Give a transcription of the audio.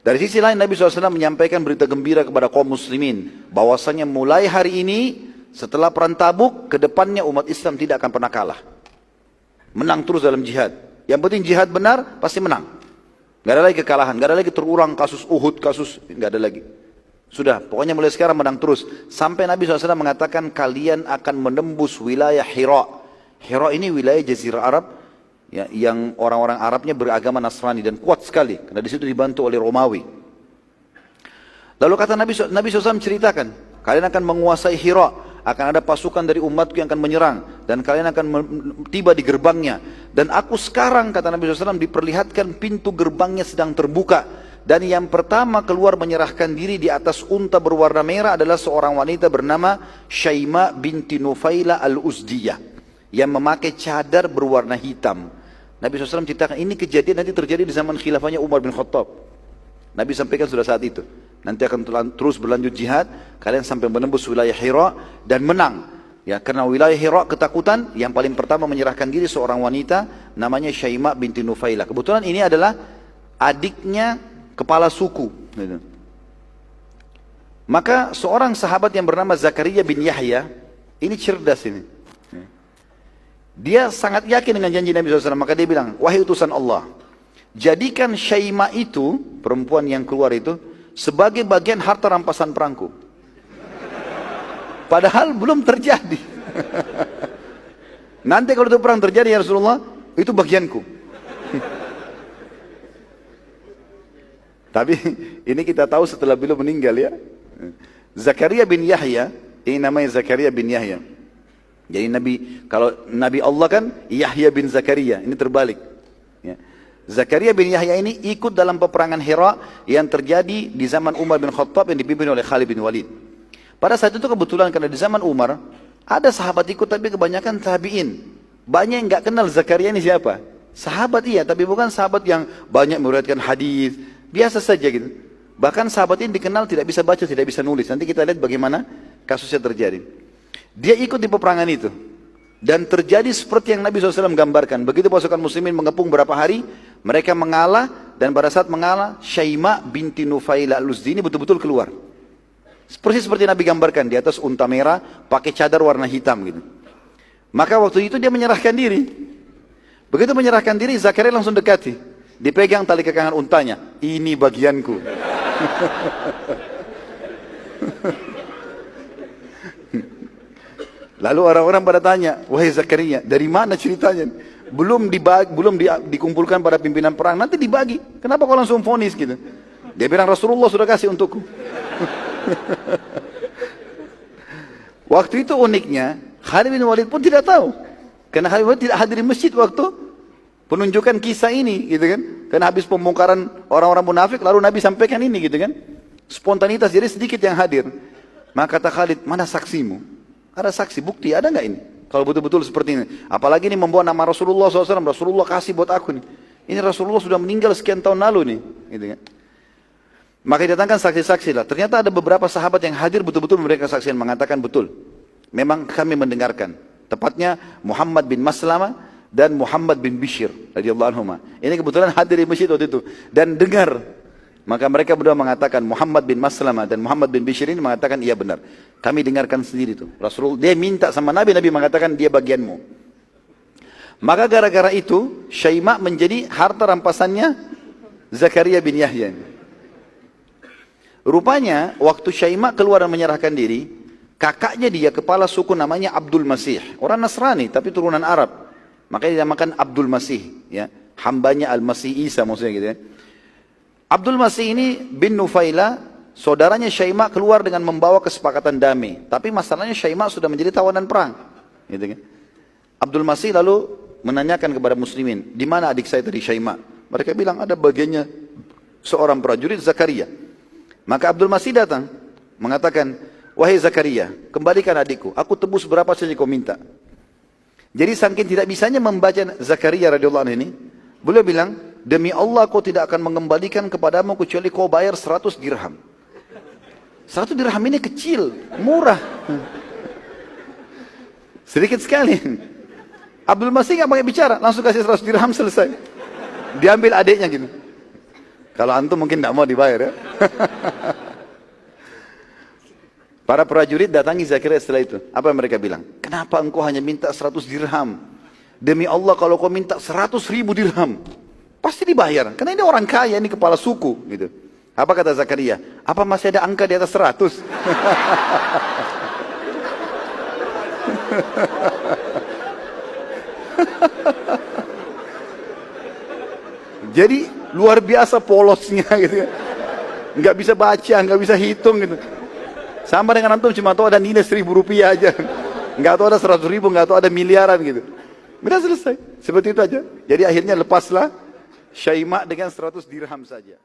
Dari sisi lain Nabi SAW menyampaikan berita gembira kepada kaum muslimin. Bahwasanya mulai hari ini setelah perang Tabuk, ke depannya umat Islam tidak akan pernah kalah. Menang terus dalam jihad. Yang penting jihad benar, pasti menang. Gak ada lagi kekalahan, gak ada lagi terulang kasus Uhud, gak ada lagi. Sudah, pokoknya mulai sekarang menang terus. Sampai Nabi SAW mengatakan kalian akan menembus wilayah Hira. Hira ini wilayah Jazirah Arab, ya, yang orang-orang Arabnya beragama Nasrani dan kuat sekali. Karena di situ dibantu oleh Romawi. Lalu kata Nabi SAW ceritakan, kalian akan menguasai Hira. Akan ada pasukan dari umatku yang akan menyerang. Dan kalian akan tiba di gerbangnya. Dan aku sekarang, kata Nabi SAW, diperlihatkan pintu gerbangnya sedang terbuka. Dan yang pertama keluar menyerahkan diri di atas unta berwarna merah adalah seorang wanita bernama Syaima binti Nufaila al-Uzdiyah. Yang memakai cadar berwarna hitam. Nabi SAW ceritakan, ini kejadian nanti terjadi di zaman khilafahnya Umar bin Khattab. Nabi sampaikan sudah saat itu. Nanti akan terus berlanjut jihad, kalian sampai menembus wilayah Hira dan menang. Ya, karena wilayah Hira ketakutan, yang paling pertama menyerahkan diri seorang wanita namanya Syaima binti Nufaila. Kebetulan ini adalah adiknya kepala suku. Maka seorang sahabat yang bernama Zakaria bin Yahya, ini cerdas ini. Dia sangat yakin dengan janji Nabi SAW, maka dia bilang, wahai utusan Allah, jadikan Syaima itu, perempuan yang keluar itu, sebagai bagian harta rampasan perangku. Padahal belum terjadi. Nanti kalau itu perang terjadi ya Rasulullah, itu bagianku. Tapi ini kita tahu setelah beliau meninggal ya. Zakaria bin Yahya, ini namanya Zakaria bin Yahya. Jadi kalau Nabi Allah kan Yahya bin Zakaria, ini terbalik. Ya. Zakaria bin Yahya ini ikut dalam peperangan Hira yang terjadi di zaman Umar bin Khattab yang dipimpin oleh Khalid bin Walid. Pada saat itu kebetulan karena di zaman Umar ada sahabat ikut tapi kebanyakan tabi'in. Banyak yang nggak kenal Zakaria ini siapa. Sahabat iya, tapi bukan sahabat yang banyak meriwayatkan hadis, biasa saja gitu. Bahkan sahabat ini dikenal tidak bisa baca, tidak bisa nulis. Nanti kita lihat bagaimana kasusnya terjadi. Dia ikut di peperangan itu. Dan terjadi seperti yang Nabi SAW gambarkan. Begitu pasukan muslimin mengepung berapa hari, mereka mengalah, dan pada saat mengalah, Syaima binti Nufaila al-Uzdi ini betul-betul keluar. Seperti Nabi gambarkan, di atas unta merah, pakai cadar warna hitam gitu. Maka waktu itu dia menyerahkan diri. Begitu menyerahkan diri, Zakaria langsung dekati. Dipegang tali kekangan untanya. Ini bagianku. Lalu orang-orang pada tanya, wahai Zakaria, dari mana ceritanya? Belum dikumpulkan pada pimpinan perang, nanti dibagi. Kenapa kau langsung vonis gitu? Dia bilang, Rasulullah sudah kasih untukku. Waktu itu uniknya, Khalid bin Walid pun tidak tahu. Karena Khalid bin Walid tidak hadir di masjid waktu penunjukan kisah ini, gitu kan? Karena habis pembongkaran orang-orang munafik, lalu Nabi sampaikan ini, gitu kan? Spontanitas, jadi sedikit yang hadir. Maka kata Khalid, mana saksimu? Ada saksi, bukti, ada nggak ini? Kalau betul-betul seperti ini. Apalagi ini membawa nama Rasulullah SAW, Rasulullah kasih buat aku nih. Ini Rasulullah sudah meninggal sekian tahun lalu nih. Gitu kan? Maka didatangkan saksi-saksi lah. Ternyata ada beberapa sahabat yang hadir betul-betul memberikan kesaksian, mengatakan betul. Memang kami mendengarkan. Tepatnya Muhammad bin Maslamah dan Muhammad bin Bishr radhiyallahu anhuma. Ini kebetulan hadir di masjid waktu itu dan dengar. Maka mereka berdua mengatakan, Muhammad bin Maslamah dan Muhammad bin Bishr ini mengatakan, iya benar. Kami dengarkan sendiri itu. Rasulullah, dia minta sama Nabi, Nabi mengatakan, dia bagianmu. Maka gara-gara itu, Syaima menjadi harta rampasannya Zakaria bin Yahya. Rupanya, waktu Syaima keluar dan menyerahkan diri, kakaknya dia, kepala suku namanya Abdul Masih. Orang Nasrani, tapi turunan Arab. Makanya dinamakan Abdul Masih. Ya. Hambanya Al-Masih Isa maksudnya gitu ya. Abdul Masih ini bin Nufaila, saudaranya Syaima keluar dengan membawa kesepakatan damai. Tapi masalahnya Syaima sudah menjadi tawanan perang. Gitu kan? Abdul Masih lalu menanyakan kepada muslimin, di mana adik saya tadi Syaima? Mereka bilang ada bagiannya seorang prajurit Zakaria. Maka Abdul Masih datang, mengatakan, wahai Zakaria, kembalikan adikku, aku tebus berapa saja kau minta. Jadi saking tidak bisanya membaca Zakaria radhiyallahu anhu ini, beliau bilang, demi Allah kau tidak akan mengembalikan kepadamu kecuali kau bayar 100 dirham. 100 dirham ini kecil, murah. Sedikit sekali. Abdul Masih nggak pakai bicara, langsung kasih 100 dirham selesai. Diambil adiknya gitu. Kalau antum mungkin tidak mau dibayar ya. Para prajurit datangi Zakaria setelah itu. Apa yang mereka bilang? Kenapa engkau hanya minta 100 dirham? Demi Allah kalau kau minta 100.000 dirham, pasti dibayar. Karena ini orang kaya, ini kepala suku. Gitu. Apa kata Zakaria? Apa masih ada angka di atas 100? Jadi luar biasa polosnya gitu ya. Nggak bisa baca, nggak bisa hitung gitu. Sama dengan antum cuma tahu ada nilai 1.000 rupiah aja. Nggak tahu ada 100.000, nggak tahu ada miliaran gitu. Udah selesai. Seperti itu aja. Jadi akhirnya lepaslah Syaima dengan 100 dirham saja.